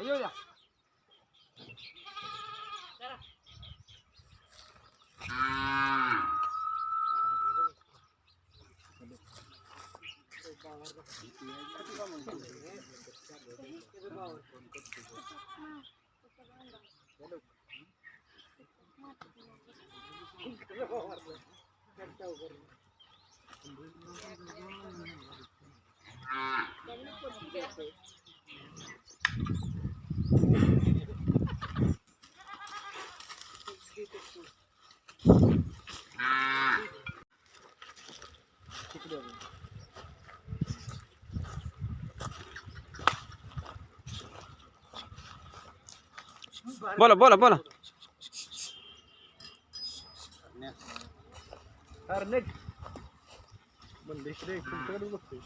येऊया. बोला बोला बोला. अरे बंद इकडे तुमच्याकडे बघतोय.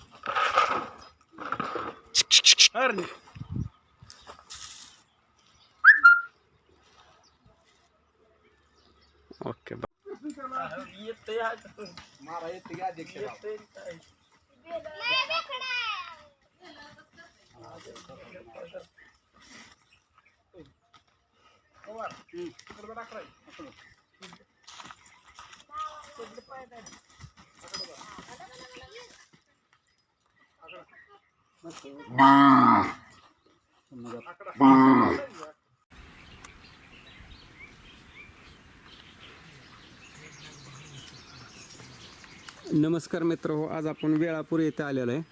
अरे ओके मारा येते की अध्यक्ष नमस्कार मित्र हो, आज आपण वेळापूर येथे आलेलो आहे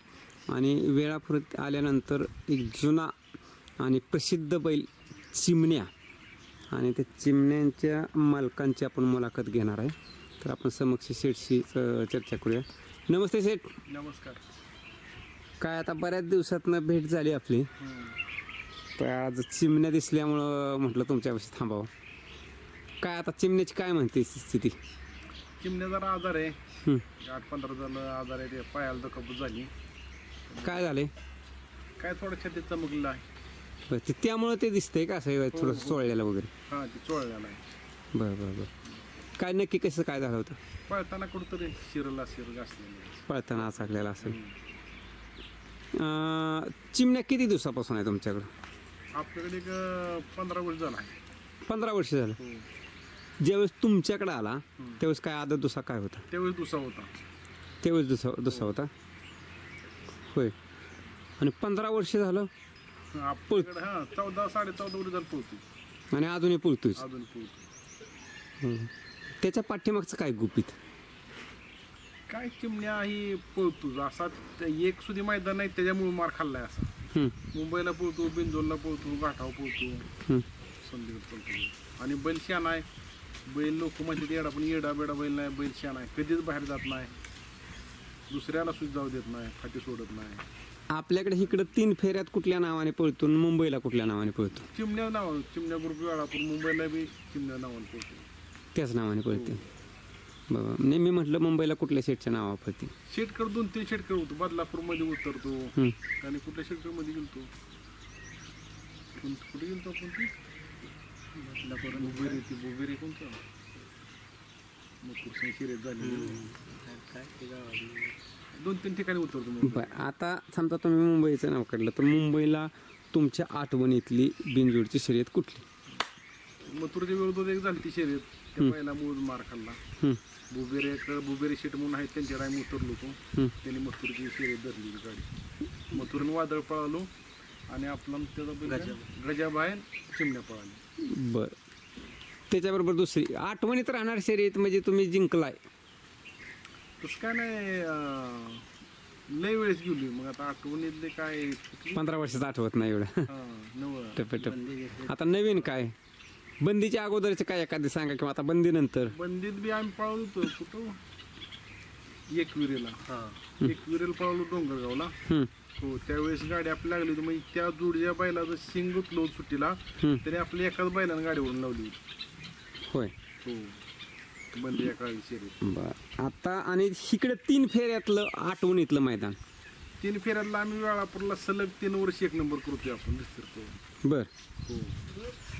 आणि वेळापूर आल्यानंतर एक जुना आणि प्रसिद्ध बैल चिमण्या आणि त्या चिमण्यांच्या मालकांची आपण मुलाखत घेणार आहे. तर आपण समक्ष शेठशी चर्चा करूया. नमस्ते शेठ. नमस्कार. काय आता बऱ्याच दिवसातनं भेट झाली आपली, तर आज चिमण्या दिसल्यामुळं म्हटलं तुमच्यापाशी थांबावं. काय आता चिमण्याची काय म्हणते स्थिती? चिमण्या जरा आजार आहे. 8-15 झालं आजार आहे. पायाला दखबूत झाली. काय झाले? काय थोडं छातीत चमकलेलं आहे. बरं, ते त्यामुळं ते दिसतंय का असं थोडंसं चोळलेलं वगैरे? हां, ते चोळलेलं आहे. बरं बरं बरं. काय नक्की कसं काय झालं होतं? पळताना कुठंतरी शिर घासलेलं. पळताना आचाकलेला असेल. चिमण्या किती दिवसापासून आहे तुमच्याकडं? आपल्याकडे एक 15 वर्ष झालं आहे. 15 वर्ष झालं. ज्यावेळेस तुमच्याकडे आला त्यावेळेस काय आदत दुसरा काय होता? त्यावेळेस दुसरा होता. त्यावेळेस दुसरा होता होय. आणि 15 वर्ष झालं आपल्याकडे 14-14.5 वर्ष झालं पोहतो. आणि अजूनही पळतोयच. अजून पोहतो. त्याच्या पाठीमागचं काय गुपित? काय चिमण्या ही पळतो असा एक सुधी मैदान नाही त्याच्यामुळे मार खाल्लाय असा. मुंबईला पळतो, बिंजोरला पळतो, घाटावर पळतो, संधीवर पळतो. आणि बैल शान आहे. बैल लोक म्हणतात येडा, पण येडा बेडा बैल नाही. बैल शान आहे. कधीच बाहेर जात नाही. दुसऱ्याला सुद्धा जाऊ देत नाही. फाटी सोडत नाही. आपल्याकडे इकडं 3 फेऱ्यात कुठल्या नावाने पळतो, मुंबईला कुठल्या नावाने पळतो? चिमण्या नाव, चिमण्या ग्रुप वेळापूर. मुंबईला बी चिमण्या नावाने पळतो. त्याच नावाने पळते. बाबा नाही, मी म्हटलं मुंबईला कुठल्या शेटच्या नावा पळते? शेटकर 2-3 शेटकर होतो. बदलापूरमध्ये उतरतो आणि कुठल्या शेटकरमध्ये गेलतो. कुठे गेलतो आपण? ती बुबेरी कोणतं मग शिरेत झाली. 2-3 ठिकाणी उतरतो. बरं, आता समजा तुम्ही मुंबईचं नाव काढलं तर मुंबईला तुमच्या आठवणीतली बिनजोडची शर्यत कुठली? मथुरच्या विरोधात एक झाली ती शर्यत. त्या पहिला मूळ मार खाल्ला. बुबेरे शेट म्हणून आहेत, त्यांच्या रायम उतरलो होतो. त्यांनी मथुरची शर्यत धरली गाडी. मथुरन वादळ पळालो आणि आपला त्याचा गजाबाहेर चिमण्या पळाली. बरं, त्याच्याबरोबर दुसरी आठवणीत राहणार शर्यत म्हणजे तुम्ही जिंकलाय तसं काय नाही. लय वेळेस गेली. मग आता आठवणीतले काय 15 वर्षाचं आठवत नाही एवढं. टप्प्याटप्प. आता नवीन काय बंदीच्या अगोदरचे काय एखादी सांगा, किंवा आता बंदी नंतर? बंदीत बी आम्ही पळवलो होतो. कुठं एकविरेला पळवलो, डोंगरगावला. हो, त्यावेळेस गाडी आपली लागली होती. म्हणजे त्या जोडीच्या बैलाचं शिंग गुतलो सुट्टीला, तरी आपल्या एकाच बैलानं गाडीवरून लावली होती. होय. हो, बंदी एका शर्यत. बरं, आता आणि इकडे 3 फेऱ्यातलं आठवणीतलं मैदान? 3 फेऱ्यातला आम्ही वेळापूरला सलग 3 वर्ष 1 नंबर करतोय आपण. दिसतो. बर. हो,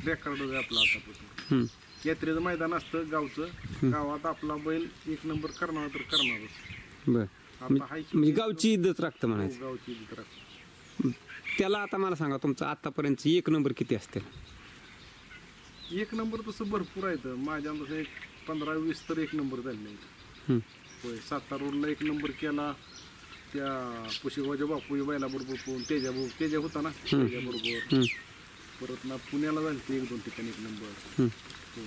रेकॉर्ड आहे आपला आतापासून. यात्रेचं मैदान असतं गावचं. गावात आपला बैल 1 नंबर करणार तर करणारच. बर, म्हणजे गावची इज्जत राखतं म्हणायचं. गावची इज्जत राखतं. त्याला आता मला सांगा तुमचं आतापर्यंतची एक नंबर किती असतील? एक नंबर तसं भरपूर आहेत माझ्या तसं एक 15-20 तर एक नंबर झाले हं. होय. सातारा रोडला एक नंबर केला त्या पुशेगावच्या बापू बैलाबरोबर पोहून तेजा होता ना त्याच्याबरोबर. हं. परत ना पुण्याला झाली ते 1-2 ठिकाणी एक नंबर. हं. हो.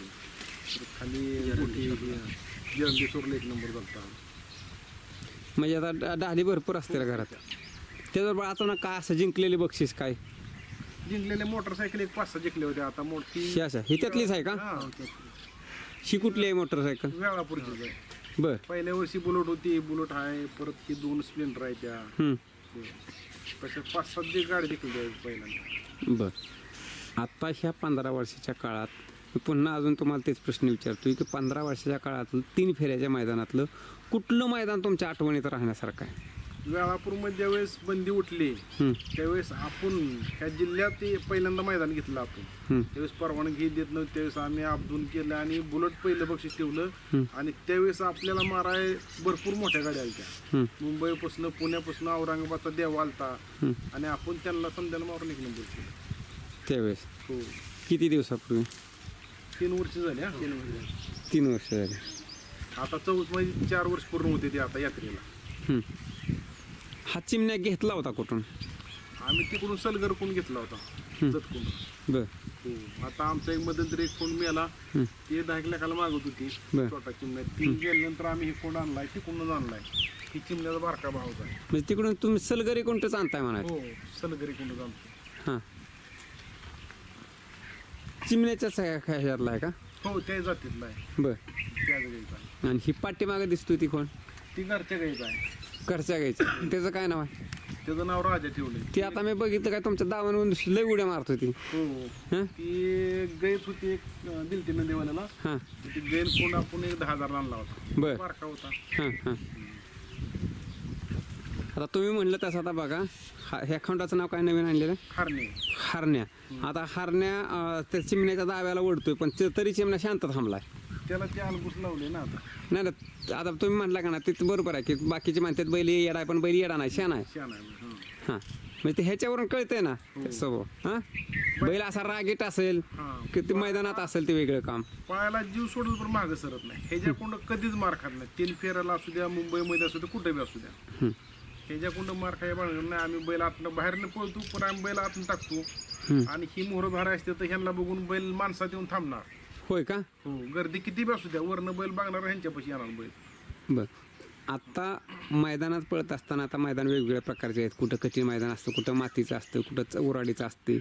परत खाली जरंडेश्वरला एक नंबर झाला. म्हणजे आता ढाली भरपूर असतील घरात. त्याच्याबरोबर आता ना काय असं जिंकलेले बक्षीस काय? जिंकलेल्या मोटरसायकल एक 5-6 जिंकले होते. आता मोठी ही अशा ही त्यातलीच आहे का? हा, ही कुठली आहे मोटरसायकल? वेळापूरचीच आहे. बर. पहिल्या वर्षी बुलेट होती, बुलेट आहे. परत ही 2 स्प्लेंडर आहे त्या. हं. तशा 5-7 गाडी देखील द्यावी पहिल्यांदा. बर. आता ह्या 15 वर्षाच्या काळात मी पुन्हा अजून तुम्हाला तेच प्रश्न विचारतोय की 15 वर्षाच्या काळातलं 3 फेऱ्याच्या मैदानातलं कुठलं मैदान तुमच्या आठवणीत राहण्यासारखं आहे? वेळापूरमध्ये ज्यावेळेस बंदी उठली हं. त्यावेळेस आपण ह्या जिल्ह्यात ते पहिल्यांदा मैदान घेतलं आपण. हं. त्यावेळेस परवानगी देत नव्हती. त्यावेळेस आम्ही अब्दुल केलं आणि बुलेट पहिलं बक्षीस ठेवलं. आणि त्यावेळेस आपल्याला माराय भरपूर मोठ्या गाड्या आल्या. हं. मुंबईपासून पुण्यापासून औरंगाबादचा देवा आलता हं. आणि आपण त्यांना समजायला मारून एक नंबर केलं. त्यावेळेस हो. किती दिवसापूर्वी? 3 वर्ष झाली. 3 वर्ष झाली. आता 4 वर्ष पूर्ण होते ते आता यात्रेला. हं. हा चिमण्या घेतला होता कुठून? आम्ही तिकडून सलगर कोण घेतला होता जतकडून. बर. हो. आता आमचा एक मध्यंतरी एक कोण मिळाला हं. ते 10 लाखाला मागत होती बर. छोटा चिमण्या. ती गेल्यानंतर आम्ही हे कोण आणलाय तिकडूनच आणलाय. ही चिमण्याचा बारका भाव आहे. म्हणजे तिकडून तुम्ही सलगरी कोणतंच आणताय म्हणा? हो. सलगरी कोणच आणतो. हां. चिमण्याच्याच ह्याच्यातला आहे का? हो. त्या जातीतला आहे. बर. त्या गाईचा आहे. आणि ही पाठीमागे दिसतोय ती कोण? ती घरच्या गाईचा आहे. घरच्या गायचं त्याचं काय नाव आहे? त्याचं नाव राजा ठेवले. ती आता मी बघितलं काय तुमच्या दावणवरून लय उड्या मारत होती. हो. हां. ती गायच होती एक दिलती नदीवाल्याला. हां. ती गैर कोण आपण एक 10,000 आणला होता. बर. बारका होता. हां. हां. आता तुम्ही म्हणलं तसं आता बघा ह्या खंडाचं नाव काय नवीन आणलेलं? खारणे. हरण्या. आता हरण्या त्या चिमण्याच्या दाव्याला ओढतोय पण तरी चिमण्या शांत थांबलाय. त्याला ते अलगूस लावले ना आता. नाही ना आता तुम्ही म्हटला का ना ते बरोबर आहे की बाकीचे म्हणतात बैल येडा आहे पण बैल येडा नाही शान आहे. शान आहे. हं. हां. म्हणजे ते ह्याच्यावरून कळतंय ना स्वभाव. हां. बैल असा रागीट असेल हां. की ते मैदानात असेल ते वेगळं काम. पायाला जीव सोडलं पण मागं सरत नाही. ह्याच्याकडून कधीच मार खात नाही. 3 फेऱ्याला असू द्या, मुंबईमध्ये असू द्या, कुठे बी असू द्या. हं. ह्याच्याकडून मार खाय बाळगत नाही. आम्ही बैल आतनं बाहेरनं पळतो पण आम्ही बैल आतून टाकतो. हं. आणि ही मोहर धारा असते तर ह्यांना बघून बैल माणसात येऊन थांबणार. होय का? हो. गर्दी किती बी असू द्या वरनं बैल बघणार ह्यांच्यापाशी येणार बैल. बर. आता मैदानात पळत असताना आता मैदान वेगवेगळ्या प्रकारचे आहेत. कुठं कच्चे मैदान असतं, कुठं मातीचं असतं, कुठं उराडीचं असते.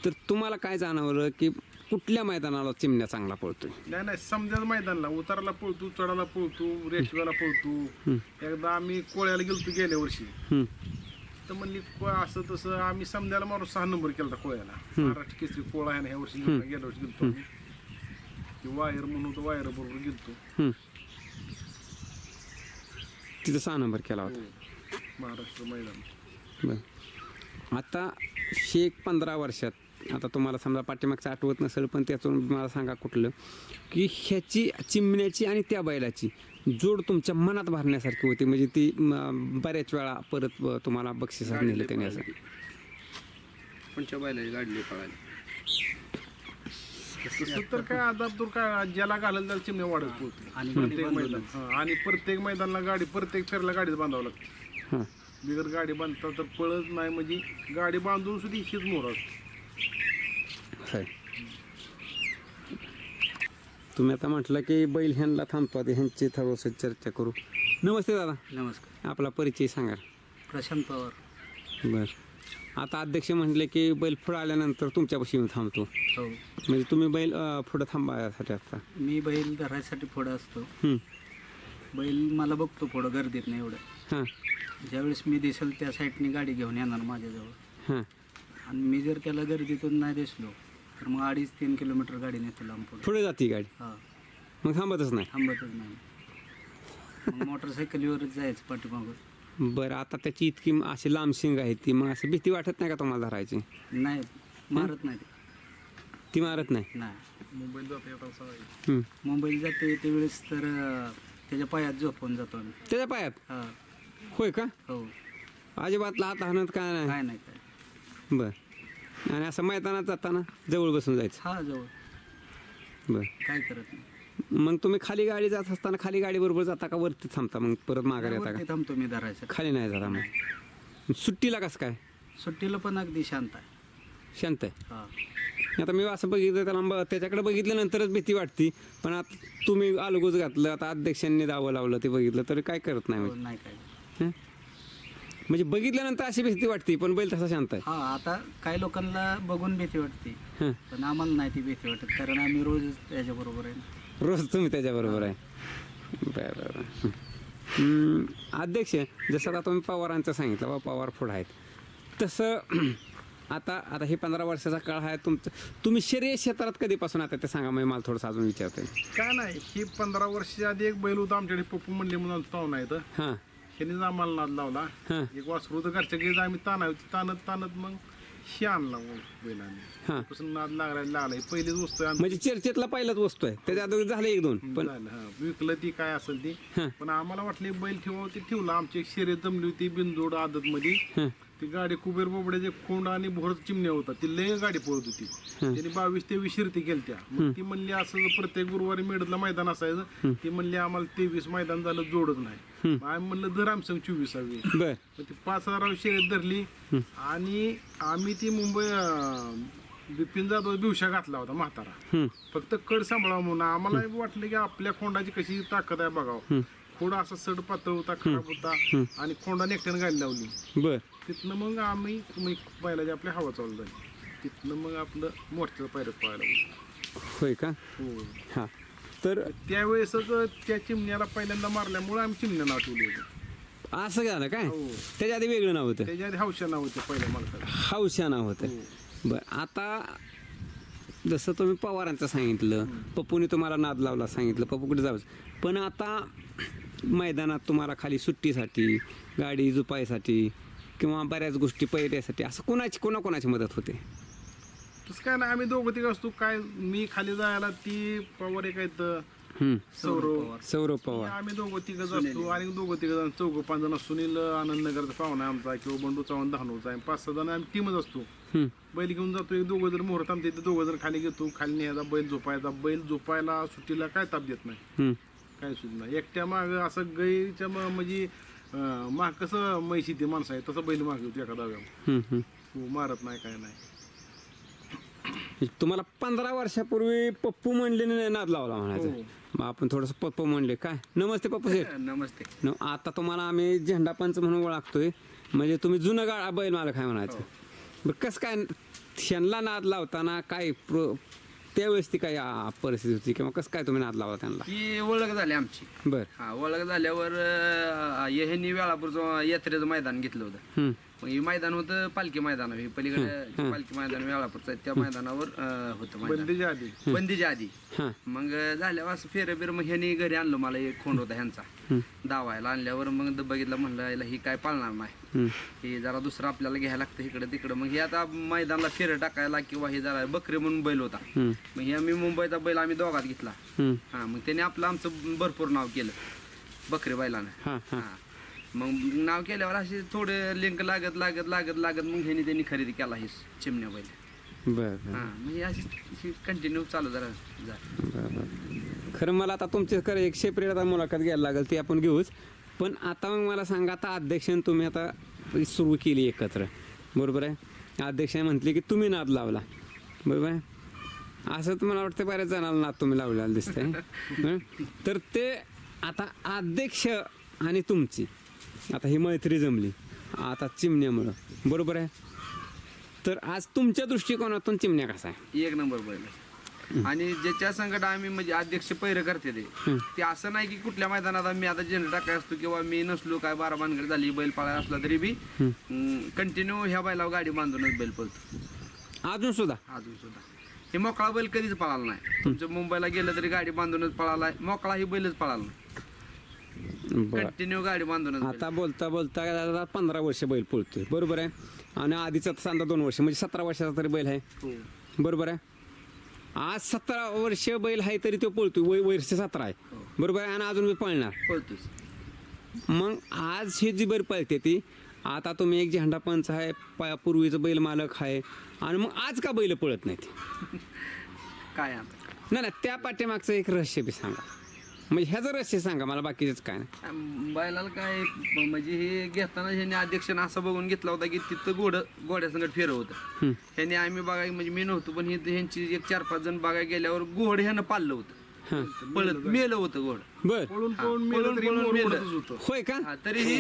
तर तुम्हाला काय जाणवलं की कुठल्या मैदानाला चिमण्या चांगला पळतोय? नाही समजायचं मैदानला उताराला पळतो, चढाला पळतो, रेशव्याला पळतो. एकदा आम्ही कोळ्याला गेलतो गेल्या वर्षी. हं. तर म्हणली असं तसं आम्ही समजायला मारून 6 नंबर केला कोळ्याला. महाराष्ट्र केसरी कोळा आहे ना ह्या वर्षी गेल्या वर्षी गेलतो आम्ही. ते वायर म्हणून होतं वायर बरोबर गेलतो. हं. तिथं 6 नंबर केला होता. हो. महाराष्ट्र मैदान. बर. आता हे एक 15 वर्षात आता तुम्हाला समजा पाठीमागचं आठवत नसेल पण त्यातून मला सांगा कुठलं की ह्याची चिमण्याची आणि त्या बैलाची जोड तुमच्या मनात भरण्यासारखी होती म्हणजे ती बऱ्याच वेळा परत तुम्हाला बक्षिसात नेलं त्याने असं? कोणच्या बैलाची गाडी पळाली? तसं तर काय आदाब दूर काय ज्याला घालेल त्याला चिमण्या वाढत पोहोचते. आणि प्रत्येक मैदान. हां. आणि प्रत्येक मैदानाला गाडी प्रत्येक फेरला गाडीच बांधावं लागते. हां. बिगर गाडी बांधता तर पळत नाही म्हणजे गाडी बांधून सुद्धा इशीच मोर असते. आहे. तुम्ही आता म्हटलं की बैल ह्यांना थांबतो आता ह्यांची थोडंसं चर्चा करू. नमस्ते दादा. नमस्कार. आपला परिचय सांगा. प्रशांत पवार. बर. आता अध्यक्ष म्हटले की बैल पुढं आल्यानंतर तुमच्यापाशी येऊन थांबतो. हो. म्हणजे तुम्ही बैल पुढं थांबायसाठी असता? मी बैल धरायसाठी पुढं असतो. हं. बैल मला बघतो पुढं गर्दीत नाही एवढं. हां. ज्यावेळेस मी दिसेल त्या साईडनी गाडी घेऊन येणार माझ्याजवळ. हां. आणि मी जर त्याला गर्दीतून नाही दिसलो तर मग 2.5-3 किलोमीटर गाडी नेतो लांब पुढे. पुढे जाते गाडी हां. मग थांबतच नाही? थांबतच नाही. मग मोटरसायकलीवरच जायचं पाठीमागं. बरं. आता त्याची इतकी अशी लांब शिंग आहे ती मग असं भीती वाटत नाही का तुम्हाला धरायची? नाही मारत नाही ते. ती मारत नाही? नाही. मुंबईला जाता येतात सवय. हं. मुंबईला जाते त्यावेळेस तर त्याच्या पायात झोपून जातो आम्ही. त्याच्या पायात? हां. होय का? हो. अजिबात हात हाणत काय नाही? काय नाही काय. बरं. आणि असं मैदानात जाताना जवळ बसून जायचं. हा जवळ बरं. काय करत नाही. मग तुम्ही खाली गाडी जात असताना खाली गाडी बरोबर जाता का वरती थांबता मग परत माघार येता वरती का? थांबतो मी धरायचं. खाली नाही जाता मग. सुट्टीला कसं काय सुट्टीला पण अगदी शांत आहे. शांत आहे? हा आता मी असं बघितलं त्याला त्याच्याकडे बघितल्यानंतरच भीती वाटते, पण आता तुम्ही आलोगोच घातलं, आता अध्यक्षांनी दावं लावलं ते बघितलं तर काय करत नाही हो, म्हणजे. नाही काय. हं? म्हणजे बघितल्यानंतर अशी भीती वाटते पण बैल तसा शांत आहे. हा आता काही लोकांना बघून भीती वाटते हं. पण आम्हाला नाही ती भीती वाटत कारण आम्ही रोज त्याच्याबरोबर आहे ना. रोज तुम्ही त्याच्याबरोबर आहे. बरं. अध्यक्ष जसं आता तुम्ही पवारांचं सांगितलं बा पवार पुढं आहेत तसं आता हे 15 वर्षाचा काळ आहे तुमचं. तुम्ही शर्यत क्षेत्रात कधीपासून आता ते सांगा, मला थोडंसं अजून विचारतोय. काय नाही, ही 15 वर्षाच्या आधी एक बैल होता आमच्याकडे, पप्पू म्हणले म्हणून पाहुणा येतं, हां ह्यानेच आम्हाला नाद लावला. हां एक वासरू होतं घरच्या गेज, आम्ही ताणत मग शी आणला बैलाने. हां. पासून नाद लागला. ही पहिलीच वस्तू आहे आमची. म्हणजे चर्चेतला पहिलाच वस्तू आहे, त्याच्या अगोदर झाले 1-2 पण. झालं, हा. विकलं ती काय असेल ती, हां पण आम्हाला वाटले बैल ठेवावं ते ठेवलं. आमची एक शर्यत जमली होती बिनजोड आदत मध्ये. हां ती गाडी कुबेर बोबड्याचे खोंड आणि भोर चिमण्या होता, ती लय गाडी पळत होती. त्यांनी 22-23 शिर्ती केलत्या. मग ती म्हणली असं प्रत्येक गुरुवारी मेडतला मैदान असायचं. ती म्हणली आम्हाला 23 मैदान झालं जोडच नाही. आम्ही म्हणलं धर आमचं 24वी. बर. मग ती 5,000 शर्यत धरली आणि आम्ही ती मुंबई बिपिन जाधव दिवशा घातला होता म्हातारा, फक्त कड सांभाळावं म्हणून. आम्हाला वाटलं की आपल्या खोंडाची कशी ताकद आहे बघावं. खोड असा सड पातळ होता, खराब होता आणि खोंडाने एकट्याने गाडी लावली. बर. तिथनं मग आम्ही पहिला आपली हवा चालू झाली. तिथनं मग आपलं मोठं पायरत पळायला लागलो. होय का? हो. हां. तर त्यावेळेसच त्या चिमण्याला पहिल्यांदा मारल्यामुळे आम्ही चिमण्या नाव ठेवली होती. असं झालं काय? हो. त्याच्या आधी वेगळं नाव होतं? त्याच्या आधी हौशा नाव होते पहिल्या मालकाला. हौशा नाव होतं. हो. बर. आता जसं तुम्ही पवारांचं सांगितलं, पप्पूने तुम्हाला नाद लावला सांगितलं, पप्पू कुठे जावं, पण आता मैदानात तुम्हाला खाली सुट्टीसाठी, गाडी जुपायसाठी किंवा बऱ्याच गोष्टी पहिऱ्यासाठी असं कोणाची मदत होते? तसं काय नाही, आम्ही दोघं तिघं असतो. काय मी खाली जायला ती पवार एक आहेत सौरभ पवार, आम्ही दोघं तिघच असतो. आणि दोघं तिघ 4-5 जण. सुनील आनंदनगरचा पाहुणा आहे आमचा, किंवा बंडू चव्हाण धानोचा आहे. 5-6 जण आम्ही टीमच असतो. बैल घेऊन जातो. एक दोघं जण मुहूर्त आमच्या इथे दोघं जण खाली घेतो. खाली न्यायचा बैल झोपायचा. बैल झोपायला सुट्टीला काय ताप देत नाही, काय सुद्धा नाही. एकट्या माग असं गाईच्या म्हणजे माग कसं म्हैशी ते माणसं आहे तसं बैल मागे होतो एका दाव्यावर. हो, मारत नाही काय नाही. तुम्हाला 15 वर्षापूर्वी पप्पू म्हणले नाद लावला म्हणायचं. मग आपण थोडंसं पप्पू म्हणले काय. नमस्ते पप्पू शेठ. नमस्ते. आता तुम्हाला आम्ही झेंडा पंच म्हणून ओळखतोय, म्हणजे तुम्ही जुनं गाळा बैल मालक आहे म्हणायचं. बरं, कसं काय शेणला नाद लावताना काय त्यावेळेस ती काय परिस्थिती होती किंवा कसं काय तुम्ही नाद लावला त्यांना? ही ओळख झाली आमची. बर. हा, ओळख झाल्यावर ह्यांनी वेळापूरचं यात्रेचं मैदान घेतलं होतं. मग हे मैदान होतं पालखी मैदान. हे पलीकडे पालखी मैदान वेळापूरचं आहे, त्या मैदानावर होतं मैदान बंदीच्या आधी. मग झाल्यावर असं फेरबिर मग ह्यांनी घरी आणलं. मला एक खोंड होता ह्यांचा, दावायला आणल्यावर मग बघितलं, म्हणलं ही काय पाळणार नाही, हे जरा दुसरं आपल्याला घ्यायला लागतं इकडे तिकडं. मग हे आता मैदानाला फेर टाकायला किंवा हे जरा बकरी म्हणून बैल होता. मग हे आम्ही मुंबईचा बैल आम्ही दोघात घेतला. हा, मग त्याने आपलं आमचं भरपूर नाव केलं बकरी बैलानं. हा, मग नाव केल्यावर असे थोडे लिंक लागत मग ह्यानी त्यांनी खरेदी केला ही चिमण्या बैल. बरं. हा, म्हणजे अशी कंटिन्यू चालू जरा. खरं मला आता तुमचे खरं एक सेपरेट आता मुलाखत घ्यायला लागेल, ती आपण घेऊच. पण आता मग मला सांगा, आता अध्यक्षांनी तुम्ही आता सुरू केली एकत्र, बरोबर आहे? अध्यक्षाने म्हटले की तुम्ही नाद लावला, बरोबर आहे? असं तुम्हाला वाटतं बऱ्याच जणांना नाद तुम्ही लावलेला दिसतंय. तर ते आता अध्यक्ष आणि तुमची आता ही मैत्री जमली आता चिमण्यामुळं, बरोबर आहे? तर आज तुमच्या दृष्टिकोनातून चिमण्या कसा आहे? 1 नंबर बैल. आणि ज्याच्या संकट आम्ही म्हणजे अध्यक्ष पैर करते ते असं नाही की कुठल्या मैदानात मी आता झेंडा टाकाय असतो किंवा मी नसलो काय 12 भानगड झाली बैल पाळायला असला तरी बी कंटिन्यू ह्या बैलावर गाडी बांधूनच बैल पळतो अजून सुद्धा. हे मोकळा बैल कधीच पळाला नाही. तुमच्या मुंबईला गेलं तरी गाडी बांधूनच पळाला. मोकळा ही बैलच पळाला नाही, कंटिन्यू गाडी बांधूनच. आता बोलता 15 वर्ष बैल पळतोय, बरोबर आहे? आणि आधीचा समजा 2 वर्ष म्हणजे 17 वर्षाचा तरी बैल आहे, बरोबर आहे? आज 17 वर्ष बैल आहे तरी तो पळतोय, वर्ष 17 आहे, बरोबर आहे? आणि अजून मी पळणार पळतोच. मग आज हे जी बैल पळते ती आता तुम्ही एक झेंडा पंच आहे, पूर्वीचं बैल मालक आहे, आणि मग आज का बैल पळत नाहीत? काय आता नाही, त्या पाठीमागचं एक रहस्य बी सांगा, म्हणजे ह्याचं रहस्य सांगा मला, बाकीचंच काय नाही. बैलाला काय म्हणजे हे घेताना ह्यांनी अध्यक्षानं असं बघून घेतला होता की तिथं घोड्यासंगट फिरव होतं. ह्यांनी आम्ही बघाय म्हणजे मी नव्हतो, पण हे ह्यांची एक 4-5 जण बघायला गेल्यावर घोड ह्यानं पाळलं होतं, पळत मेलं होतं घोड. बर, पळून पळून मेलं तरी पळून मोर मेलं. उडतच होतं. होय का? तरीही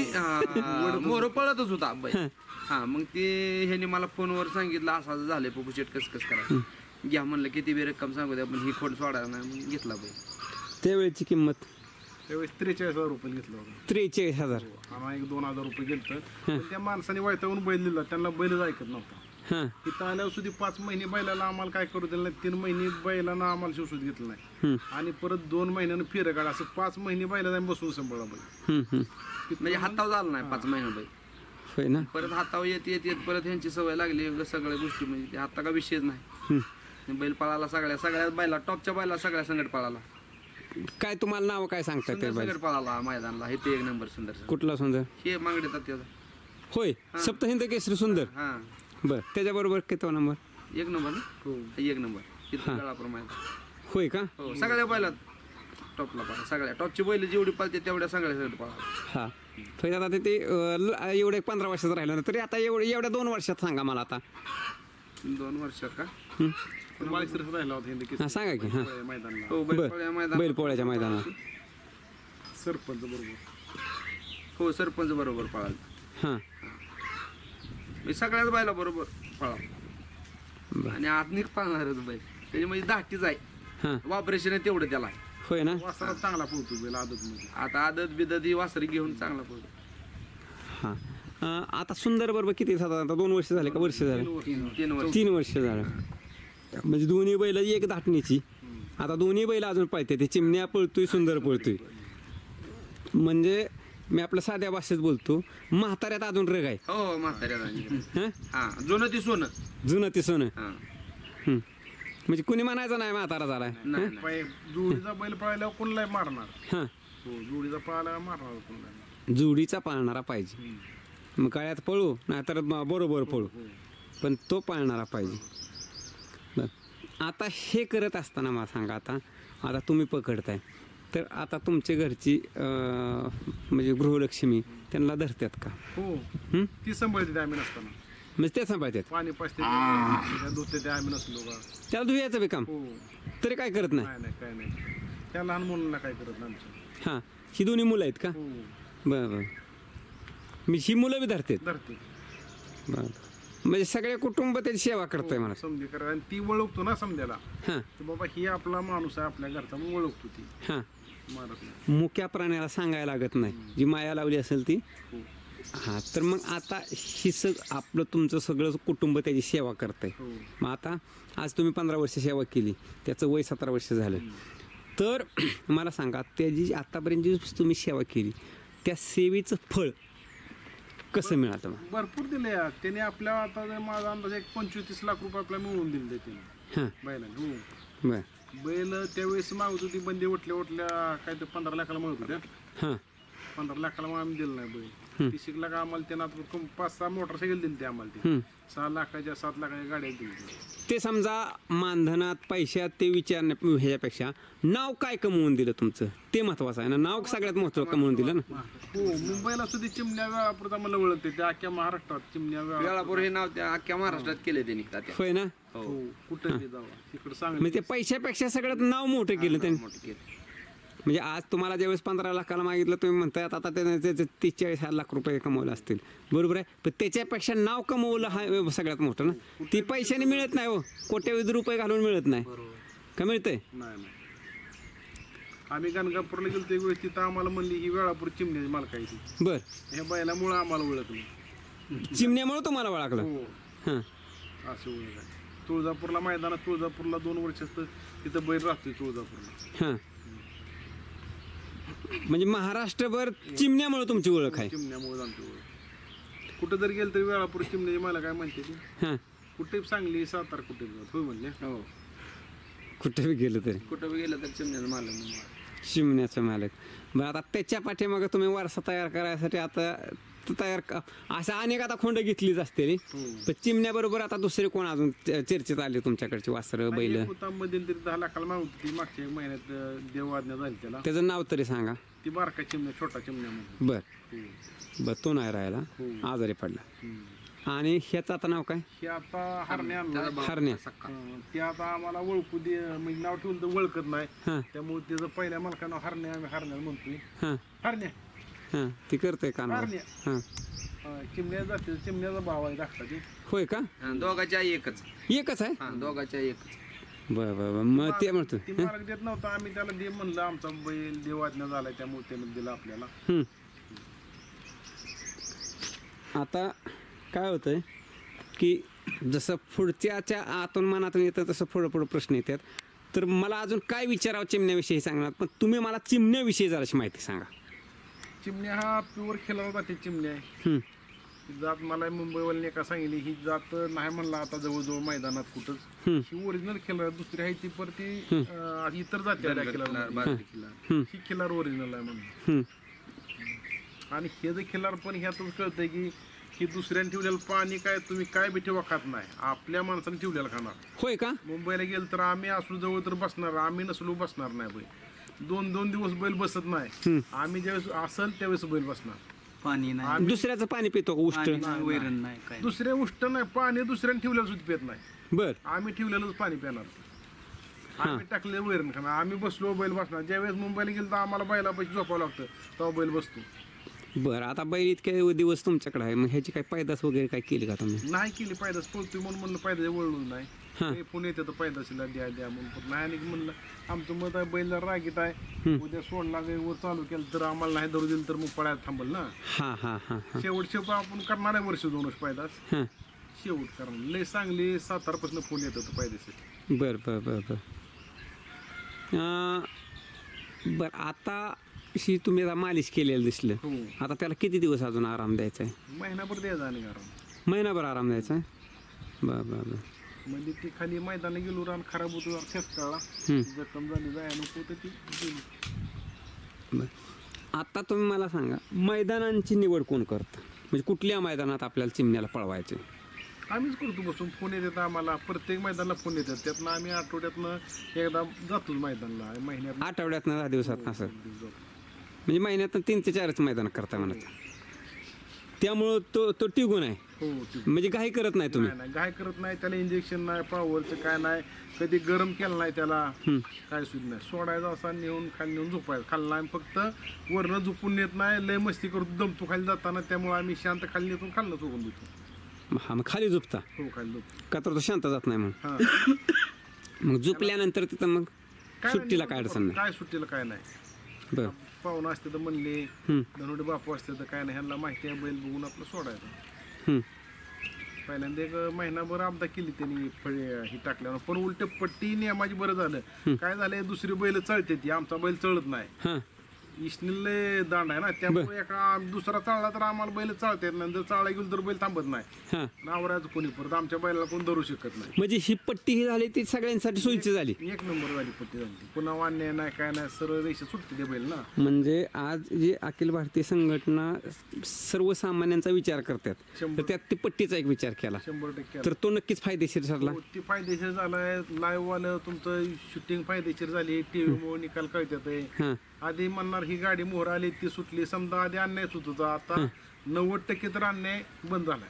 मोर पळतच होता बैल. हा, मग ते ह्यांनी मला फोनवर सांगितलं असं असं झालंय पप्पू शेट कसं करायचं. घ्या म्हणलं किती बी रक्कम सांगू द्या, पण ही खोड सोडायला नाही, मग घेतला बैल. त्यावेळेची किंमत त्यावेळेस 43,000 रुपये घेतलं होतं. 43,000. आम्हाला 1-2,000 रुपये घेतलं. पण त्या माणसाने वैतागून बैल दिला, त्यांना बैलच ऐकत नव्हता. हां इथं आल्यावर सुद्धा 5 महिने बैलाला आम्हाला काय करू दिलं नाही, 3 महिने बैलांना आम्हाला शिवसूद घेतलं नाही, आणि परत 2 महिन्यानं फिरं काढा, असं 5 महिने बैलाला आम्ही बसून सांभाळला बैल. म्हणजे हातावर झालं नाही 5 महिने बैल. होय ना. परत हातावर येत येत येत परत ह्यांची सवय लागली सगळ्या गोष्टी, म्हणजे ते हाता का विषयच नाही. बैल पळाला सगळ्या बैला, टॉपच्या बैला सगळ्या संगट पळाला. काय तुम्हाला नाव काय सांगतात त्या बैल? संगट पळाला मैदानला, हे ते 1 नंबर सुंदर. कुठला सुंदर? हे मागडेतात त्याचा. होय, सप्तहिंद केसरी सुंदर. हा, बर, त्याच्याबरोबर किती नंबर? 1 नंबर ना. हो. 1 नंबर तिथं गळापूर मैदान. होय का? हो, सगळ्या बैलात टॉपला पळा, सगळ्या टॉपची बैल जेवढी पळते तेवढ्या सगळ्या संगट पळा. हा, तर आता ते एवढे 15 वर्षाचं राहिलं ना, तरी आता एवढ्या 2 वर्षात सांगा मला आता. 2 वर्षात का? माळशिरस राहिला होता हिंदी हा, सांगा की. हां, मैदानला. हो, बैलपोळ्या मैदान. बैलपोळ्याच्या मैदानात. सरपंच बरोबर. हो, सरपंच बरोबर पळाला. हां, सगळ्याच बैला बरोबर पळाला. आणि आधुनिक पळणारच बैल, त्याची म्हणजे धाटीच आहे. हां, ऑपरेशन आहे तेवढं त्याला. होय ना. वासरात चांगला पोहतो बैल आदत मध्ये. आता आदत बिदत ही वासरी घेऊन चांगला पळतो. हां, आता सुंदर बरोबर किती साधारण, आता 2 वर्ष झाले का वर्ष झाले? 3 वर्ष. 3 वर्ष झालं. म्हणजे दोन्ही बैल एक धाटणीची. आता दोन्ही बैल अजून पळते, ते चिमण्या पळतोय, सुंदर पळतोय. म्हणजे मी आपल्या साध्या भाषेत बोलतो, म्हाताऱ्यात अजून रग आहे. हो, म्हाताऱ्या हं? हा, जुनं ती सोनं. जुनं ते सोनं. हा. म्हणजे कुणी म्हणायचं नाही म्हातारा झालाय. नाही, नाही. पाय जोडीचा बैल पळायला कोणला मारणार. हां, हो, जोडीचा पळायला मारणार कोणला. जोडीचा पाळणारा पाहिजे. मग काळ्यात पळू, नाहीतर बरोबर पळू, पण तो पाळणारा पाहिजे. बरं, आता हे करत असताना मला सांगा, आता तुम्ही पकडताय, तर आता तुमच्या घरची म्हणजे गृहलक्ष्मी त्यांना धरतात का? हो, हं? ती सांभाळते आम्ही नसताना. म्हणजे ते सांभाळतात, पाणी पाजते, धुते ते आम्ही नसलो का. त्याला धुयाचं बी काम, हो, तरी काय करत नाही. नाही नाही काय नाही, त्या लहान मुलांना काय करत नाही आमच्या. हां, ही दोन्ही मुलं आहेत का? हो, बरं बरं. मी ही मुलं बी धरतात. धरते. बरं, म्हणजे सगळे कुटुंब त्याची सेवा करतोय मला. समजे करा, आणि ती ओळखतो ना समजायला, हां की बाबा ही आपला माणूस आहे आपल्या घरचा, मग ओळखतो ती. हां, मारत नाही. मुक्या प्राण्याला सांगायला लागत नाही, जी माया लावली असेल ती. हो, हां, तर मग आता ही आपलं तुमचं सगळं कुटुंब त्याची सेवा करतंय. हो. मग आता आज तुम्ही 15 वर्ष सेवा केली, त्याचं वय 17 वर्ष झालं, तर मला सांगा, त्याची आतापर्यंत जी तुम्ही सेवा केली, त्या सेवेचं फळ कसं मिळालं मग? भरपूर दिले यार. त्याने आपल्या आता जर माझा अंदाज 25-30 लाख रुपये आपल्याला मिळवून दिले त्याने हां, बैलाने. हो, बरं. बैल त्यावेळेस मागत होती, बंदी उठल्या काय तर 15 लाखाला मागत होत्या. हां, 15 लाखाला मग आम्ही दिलं नाही बैल. 30 लाख आम्हाला त्यांना 5-6 मोटरसायकल दिली ते आम्हाला. ते 6 लाखाच्या 7 लाखाच्या गाड्या दिली. ते समजा मानधनात, पैशात ते विचारण्या ह्याच्यापेक्षा नाव काय कमवून दिलं तुमचं, ते महत्वाचं आहे ना. नाव सगळ्यात महत्व कमवून दिलं ना. हो, मुंबईला सुद्धा चिमण्या वेळापूर आम्हाला ओळखते, त्या अख्ख्या महाराष्ट्रात चिमण्या वेळापूर हे नाव त्या अख्ख्या महाराष्ट्रात केले त्यांनी तात्या. होय ना. हो, कुठं जावा तिकडे सांग. म्हणजे ते पैशापेक्षा सगळ्यात नाव मोठं केलं त्यांनी. मोठं केलं. म्हणजे आज तुम्हाला ज्यावेळेस 15 लाखाला मागितलं, तुम्ही म्हणताय आता त्याने 30-40 लाख रुपये कमवले असतील, बरोबर आहे. पण त्याच्यापेक्षा नाव कमवलं हा सगळ्यात मोठं ना. ती पैशाने मिळत नाही हो, कोट्यावधी रुपये घालून मिळत नाही. का मिळतंय? नाही नाही. आम्ही गणगापूरला गेलो एक वेळेस, तिथं आम्हाला म्हणली ही वेळापूर चिमण्याची मालकायची. बर, ह्या बैलामुळे आम्हाला ओळखलं. चिमण्यामुळे तुम्हाला ओळखलं. हो, हां, असं ओळख आहे. तुळजापूरला मैदानात, तुळजापूरला 2 वर्ष तिथं बैल राहतोय तुळजापूरला. हां, म्हणजे महाराष्ट्रभर चिमण्यामुळे तुमची ओळख आहे. चिमण्यामुळे जाणतो ओळख. कुठं जर गेलं तरी वेळापूर चिमण्याची मला काय म्हणते ती, हां, कुठे सांगली सातारा कुठे होय म्हणले. हो, कुठे बी गेलं तरी कुठं बी गेलं तर चिमण्याचं मालक. चिमण्याचं मालक. बरं, आता त्याच्या पाठीमागं तुम्ही वारसा तयार करायसाठी आता तयार असं अनेक आता खोंड घेतलीच असते पण चिमण्याबरोबर आता दुसरे कोण अजून चर्चेत आले तुमच्याकडचे वासरं बैल? मधील तरी 10 लाखाला मागवतो ती मागच्या एक महिन्यात देवआज्ञा झाली त्याला. त्याचं नाव तरी सांगा. ती बारका चिमण्या, छोटा चिमण्या म्हणून. बर तो नाही राहिला, आजारी पडला. आणि ह्याचं आता नाव काय? हे आता हरण्या आणला. हरण्या. ते आता आम्हाला ओळखू दे म्हणजे नाव ठेवून तर ओळखत नाही, हां त्यामुळे त्याचं पहिल्या मालकानं हरण्या, आम्ही हरण्या म्हणतोय. हां हरण्या हां ती करते का? हरण्या हां चिमण्या जाते, चिमण्याचा भाव आहे धाकटा ते. होय का? दोघाच्या एकच. एकच आहे? हा दोघाच्या एकच. बर मग ते म्हणतो ती मालक देत नव्हता, आम्ही त्याला दे म्हणलं, आमचा बैल देवाज्ञा झालाय त्यामुळे त्यानं दिला आपल्याला. आता काय होतंय की जसं पुढच्याच्या आतून मनातून येतं तसं पुढं प्रश्न येतात. तर मला अजून काय विचारावं चिमण्याविषयी सांगणार, पण तुम्ही मला चिमण्याविषयी जराशी माहिती सांगा. चिमण्या हा प्युअर खेळला जाते चिमण्या आहे. ही जात मला मुंबईवाल्याने एका सांगितली, ही जात नाही म्हणला आता जवळजवळ मैदानात कुठंच. ही ओरिजिनल खेळणार, दुसरी आहे ती पर ती इतर जाती ही खिलार ओरिजिनल आहे म्हणून. आणि हे जे खिलार पण ह्यातच कळतंय की ही दुसऱ्याने ठेवलेलं पाणी काय तुम्ही काय बी ठेवा खात नाही, आपल्या माणसाने ठेवलेलं खाणार. होय का? मुंबईला गेलं तर आम्ही असलो जवळ तर बसणार, आम्ही नसलो बसणार नाही बैल. 2-2 दिवस बैल बसत नाही, आम्ही ज्यावेळेस असेल त्यावेळेस बैल बसणार. पाणी नाही, दुसऱ्याचं पाणी पितो का? उष्ट वैरण नाही, काय दुसरे उष्ट नाही, पाणी दुसऱ्याने ठेवलेलं सुद्धा पित नाही. बर आम्ही ठेवलेलंच पाणी पिणार, आम्ही टाकलेलं वैरण खाणार. आम्ही बसलो बैल बसणार. ज्यावेळेस मुंबईला गेलो तर आम्हाला बैला पैसे झोपावं लागतं, तेव्हा बैल बसतो. बरं आता बैल इतके दिवस तुमच्याकडे आहे, मग ह्याची काय पैदास वगैरे काय केली का तुम्ही? नाही केली पायदास, पळतोय म्हणून म्हणलं पायदास वळलो नाही. फोन येते तर पायदाशीला द्या म्हणून नाही. आणि म्हणलं आमचं मत आहे बैल रागीत आहे, उद्या सोडला वर चालू केलं तर आम्हाला नाही धरू दिलं तर मग पळायला थांबल ना. हा हा हा हा शेवट आपण करणार आहे वर्ष 2 वर्ष पायदास. शेवट करणार लय चांगली 7-8 फोन येत होतं पायदाशी. बर बर बर बर बर आता तुम्ही आता मालिश केलेलं दिसलं, आता त्याला किती दिवस अजून आराम द्यायचा आहे? महिनाभर द्यायचा आणि आराम. महिनाभर आराम द्यायचा आहे. बर बर बर म्हणजे ती खाली मैदानाला गेलो, रान खराब होतो, ठेसकाळा जखम झाली, जाय नको तर ती गेली. बर आता तुम्ही मला सांगा, मैदानांची निवड कोण करतं? म्हणजे कुठल्या मैदानात आपल्याला चिमण्याला पळवायचे? आम्हीच करतो बसून. फोन येतात आम्हाला, प्रत्येक मैदानाला फोन येतात. त्यातनं आम्ही आठवड्यातनं एकदा जातोच मैदानाला, महिन्यात आठवड्यातनं 10 दिवसात असं. म्हणजे महिन्यातनं 3 ते 4च मैदान करता म्हणत. त्यामुळं तो टिकून आहे. हो म्हणजे घाई करत नाही तुम्ही? नाही घाय करत नाही. त्याला इंजेक्शन नाही, पॉवरचं काय नाही, कधी गरम केलं नाही त्याला, काय सुद्धा नाही. सोडायचा असा नेऊन खाली नेऊन झोपायचं. खाल्ला आम्ही फक्त वरनं झोपून नेत नाही, लय मस्ती करतो, दमतो खाली जाताना. त्यामुळे आम्ही शांत खाली नेतो, खाल्लं चोकून देतो. हा मग खाली झोपता? हो खाली झोपतो. का तर तो शांत जात नाही मग? हा मग झोपल्यानंतर तिथं मग सुट्टीला काय अडचण नाही? काय सुट्टीला काय नाही. बरं पाहुणं असते तर म्हणले, धनुडे बापू असते तर काय नाही, ह्यांना माहिती आहे बैल बघून आपलं सोडायचं. पहिल्यांदा एक महिनाभर आपदा केली त्यांनी फळे ही टाकल्यावर, पण उलट पट्टी नियमाची बरं झालं. काय झालंय, दुसरी बैल चळते ती, आमचा बैल चळत नाही. इशनील दांड आहे ना, त्यामुळे एका दुसरा चाळला तर आम्हाला बैल चालते, नंतर चाळा गेलो तर बैल थांबत नाही. नावरायचं कोणी परत, आमच्या बैलाला कोण धरू शकत नाही. म्हणजे ही पट्टी ही झाली ती सगळ्यांसाठी सोयीची झाली. एक नंबर झाली पट्टी झाली. पुन्हा अन्याय नाही काय नाही, सरळ रेषा सुटते ते बैल ना. म्हणजे आज जे अखिल भारतीय संघटना सर्वसामान्यांचा विचार करतात, तर त्यात ती पट्टीचा एक विचार केला 100%. तर तो नक्कीच फायदेशीर ठरला. ती फायदेशीर झालाय. लाईव्ह वालं तुमचं शूटिंग फायदेशीर झाली. टीव्ही निकाल कळतात. आधी म्हणणार ही गाडी मोहर आली ती सुटली, समजा आधी अन्यायच होत होता, आता 90% तर अन्याय बंद झालाय.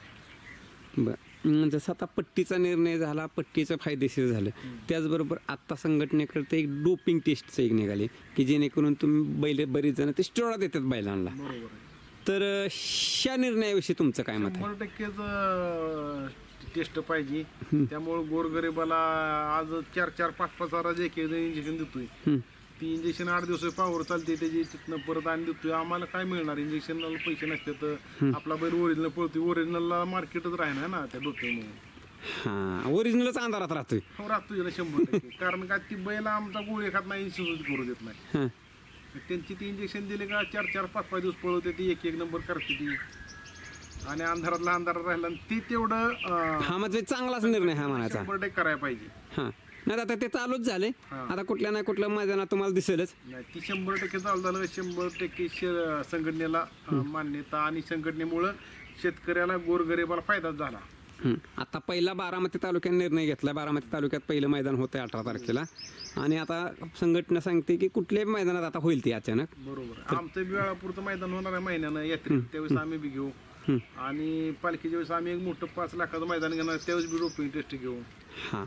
बरं जसं आता पट्टीचा निर्णय झाला, पट्टीचं फायदेशीर झालं, त्याचबरोबर आत्ता संघटनेकडे एक डोपिंग टेस्टचं एक निघाली की जेणेकरून तुम्ही बैल बरीच जण ते स्टेरॉइड देतात बैलांना. बरोबर आहे. तर ह्या निर्णयाविषयी तुमचं काय मत आहे? 100% टेस्ट पाहिजे. त्यामुळे गोरगरीबाला आज 4-4, 5-5 हजार एक इंजेक्शन देतोय. ती इंजेक्शन 8 दिवस पावर चालते त्याची, तिथनं परत आणि देतोय. आम्हाला काय मिळणार? इंजेक्शनला पैसे नसते तर आपला बैल ओरिजिनल पळतोय. ओरिजिनलला मार्केटच राहणार ना त्या डोक्यामुळे. हा ओरिजिनलच अंधारात राहतोय. हो राहतोय 100%. कारण का ती बैल आमचा गोळी खात नाही, इंजेक्शन करू देत नाही. त्यांची ती इंजेक्शन दिले का 4-4, 5-5 दिवस पळवते ती, एक नंबर करते ती. आणि अंधारात राहिला ती तेवढं हा म्हणजे चांगलाच निर्णय हा म्हणायचा. 100% करायला पाहिजे. हा नाही आता ते चालूच झाले. आता कुठल्या नाही कुठल्या मैदानात तुम्हाला दिसेलच. नाही ती 100% चालू झालं. 100% संघटनेला मान्यता आणि संघटनेमुळं शेतकऱ्याला गोरगरिबाला फायदाच झाला. आता पहिला बारामती तालुक्यात निर्णय घेतला. बारामती तालुक्यात पहिलं मैदान होतं 18 तारखेला आणि आता संघटना सांगते की कुठल्याही मैदानात आता होईल ती अचानक. बरोबर. आमचं वेळापुरतं मैदान होणार आहे महिन्यानं यात्रेत, त्यावेळेस आम्ही बी घेऊ. आणि पालखीच्या वेळेस आम्ही एक मोठं 5 लाखाचं मैदान घेणार, त्यावेळेस बी डोपिंग टेस्ट घेऊ. हां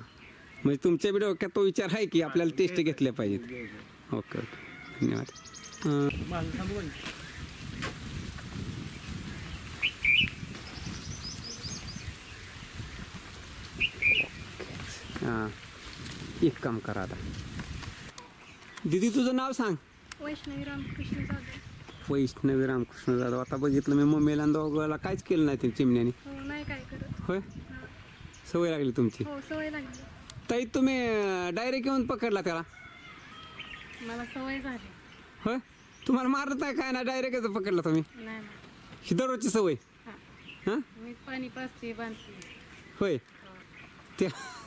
म्हणजे तुमच्या बी डोक्यात तो विचार आहे की आपल्याला टेस्ट घेतल्या पाहिजेत. ओके ओके धन्यवाद. हां एक काम करा आता. दीदी तुझं नाव सांग. वैष्णवी रामकृष्ण जाधव. वैष्णवी रामकृष्ण जाधव. आता बघितलं मी मम्मीला आणि दोघाला काहीच केलं नाही ते चिमण्याने. हो नाही काय करत. होय सवय लागली तुमची. हो सवय लागली. ताई तुम्ही डायरेक्ट येऊन पकडला त्याला. मला सवय झाली. होय तुम्हाला मारत नाही काय ना डायरेक्टच पकडला तुम्ही. नाही ही दररोजची सवय. हां मी पाणी पाजते बांधते. होय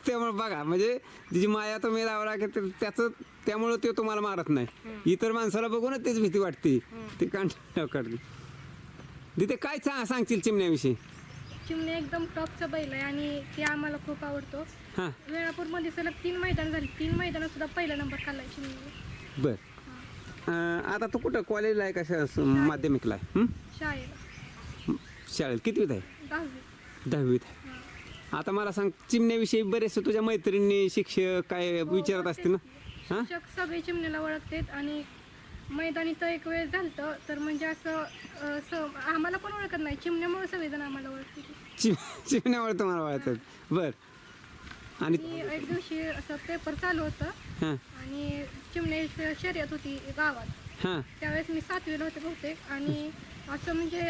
त्यामुळे बघा म्हणजे तिची माया तुम्ही लावला की त्याचं त्यामुळं ते तुम्हाला मारत नाही. इतर माणसाला बघूनच तेच भीती वाटते. ते काढते. तिथे काय सांगतील चिमण्याविषयी. चिमणे एकदम टॉपचा बैल आहे आणि ते आम्हाला खूप आवडतो. हां वेळापूरमध्ये सलग 3 मैदान झाली. 3 मैदानात सुद्धा पहिला नंबर खाल्लाय चिमणे. बर आता तू कुठं कॉलेजला आहे का माध्यमिकला आहे. शाळेला शाळेत कितवीत आहे. 10वी. 10वीत आहे. आता मला सांग चिमण्याविषयी बरेचसे तुझ्या मैत्रिणी शिक्षक काय विचारत असतील ना. हां शिक्षक सगळे चिमण्याला ओळखतात आणि मैदानी तर एक वेळ झालं तर म्हणजे असं आम्हाला पण ओळखत नाही. चिमण्यामुळे सगळेजण आम्हाला ओळखते. चिमण्यामुळे तुम्हाला ओळखतात. बर आणि एक दिवशी असं पेपर चालू होतं हां आणि चिमण्याची शर्यत होती गावात. हां त्यावेळेस मी 7वीला होते बहुतेक आणि असं म्हणजे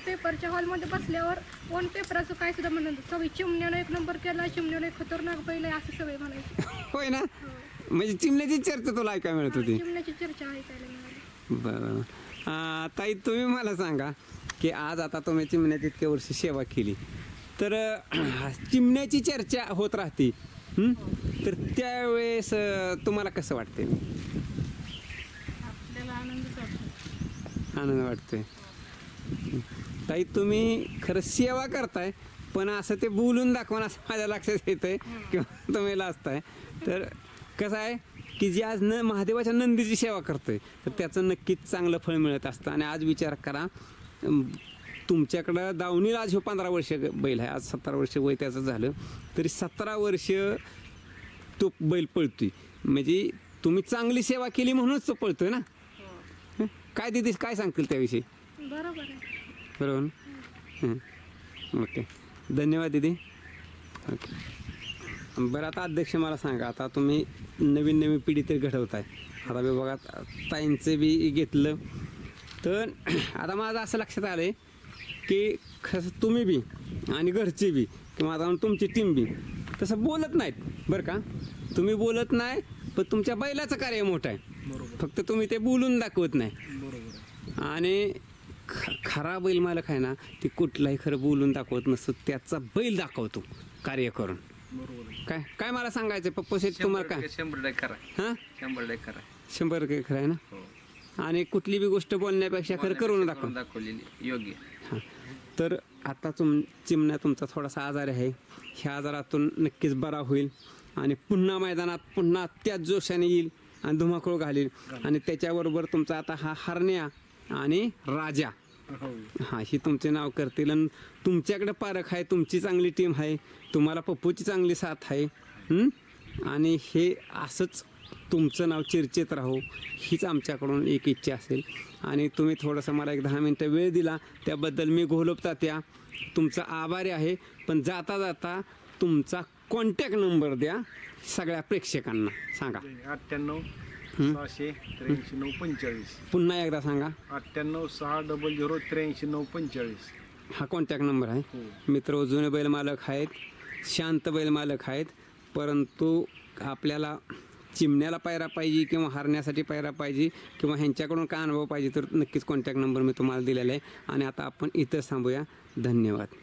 पेपरच्या हॉलमध्ये बसल्यावर कोण पेपराचं काय सुद्धा म्हणत सगळी चिमण्यानं 1 नंबर केला, चिमण्यानं एक खतरनाक बैल आहे असं सगळे म्हणायचे. होय ना म्हणजे चिमण्याची चर्चा तुला ऐकायला मिळत होती. चिमण्याची चर्चा ऐकायला मिळाली. बरं ताई तुम्ही मला सांगा की आज आता तुम्ही चिमण्याची इतक्या वर्षी सेवा केली तर चिमण्याची चर्चा होत राहते तर त्यावेळेस तुम्हाला कसं वाटते. आपल्याला आनंदच वाटतो. आनंद वाटतोय. ताई तुम्ही खरं सेवा करताय पण असं ते बोलून दाखवून असं माझ्या लक्षात येतंय किंवा तुम्ही लाजताय. तर कसं आहे की जी आज महादेवाच्या नंदीची सेवा करतोय तर त्याचं नक्कीच चांगलं फळ मिळत असतं. आणि आज विचार करा तुमच्याकडं दावणीला आज 15 वर्ष बैल आहे. आज 17 वर्ष वय त्याचं झालं तरी 17 वर्ष तो बैल पळतोय म्हणजे तुम्ही चांगली सेवा केली म्हणूनच तो पळतोय ना. काय दिदी काय सांगतील त्याविषयी. बरोबर आहे. बरोबर ना. ओके धन्यवाद दिदी. ओके बरं आता अध्यक्ष मला सांगा आता तुम्ही नवीन पिढी तरी घडवताय. आता विभागात ताईंचं बी घेतलं तर आता माझं असं लक्षात आलं आहे की खरं तुम्ही बी आणि घरचे बी किंवा आता तुमची टीम बी तसं बोलत नाहीत बरं का. तुम्ही बोलत नाही पण तुमच्या बैलाचं कार्य मोठं आहे. फक्त तुम्ही ते बोलून दाखवत नाही. आणि खरा बैल मालक आहे ना ती कुठलाही खरं बोलून दाखवत नसतं त्याचा बैल दाखवतो कार्य करून. काय काय मला सांगायचं पप्पू शेठ तुम्हाला काय. 100% खरा. हां 100% खरा. 100% खरं आहे ना. आणि कुठली बी गोष्ट बोलण्यापेक्षा खरं करून दाखवलेली योग्य. हां तर आता चिमण्या तुमचा थोडासा आजार आहे. ह्या आजारातून नक्कीच बरा होईल आणि पुन्हा मैदानात पुन्हा त्याच जोशाने येईल आणि धुमाकूळ घालील. आणि त्याच्याबरोबर तुमचा आता हा हरण्या आणि राजा हां ही तुमचे नाव करतील. आणि तुमच्याकडे पारख आहे, तुमची चांगली टीम आहे, तुम्हाला पप्पूची चांगली साथ आहे. आणि हे असंच तुमचं नाव चर्चेत राहो हीच आमच्याकडून एक इच्छा असेल. आणि तुम्ही थोडंसं मला एक 10 मिनटं वेळ दिला त्याबद्दल मी घोलप तात्या तुमचा आभारी आहे. पण जाता जाता तुमचा कॉन्टॅक्ट नंबर द्या सगळ्या प्रेक्षकांना सांगा. 98 600 83 945. पुन्हा एकदा सांगा. 98 600 83 945. हा कॉन्टॅक्ट नंबर आहे. मित्र जुने बैल मालक आहेत, शांत बैल मालक आहेत. परंतु आपल्याला चिमण्याला पायरा पाहिजे किंवा हरण्यासाठी पायरा पाहिजे किंवा ह्यांच्याकडून काय अनुभव पाहिजे तर नक्कीच कॉन्टॅक्ट नंबर मी तुम्हाला दिलेला आहे. आणि आता आपण इथं थांबूया. धन्यवाद.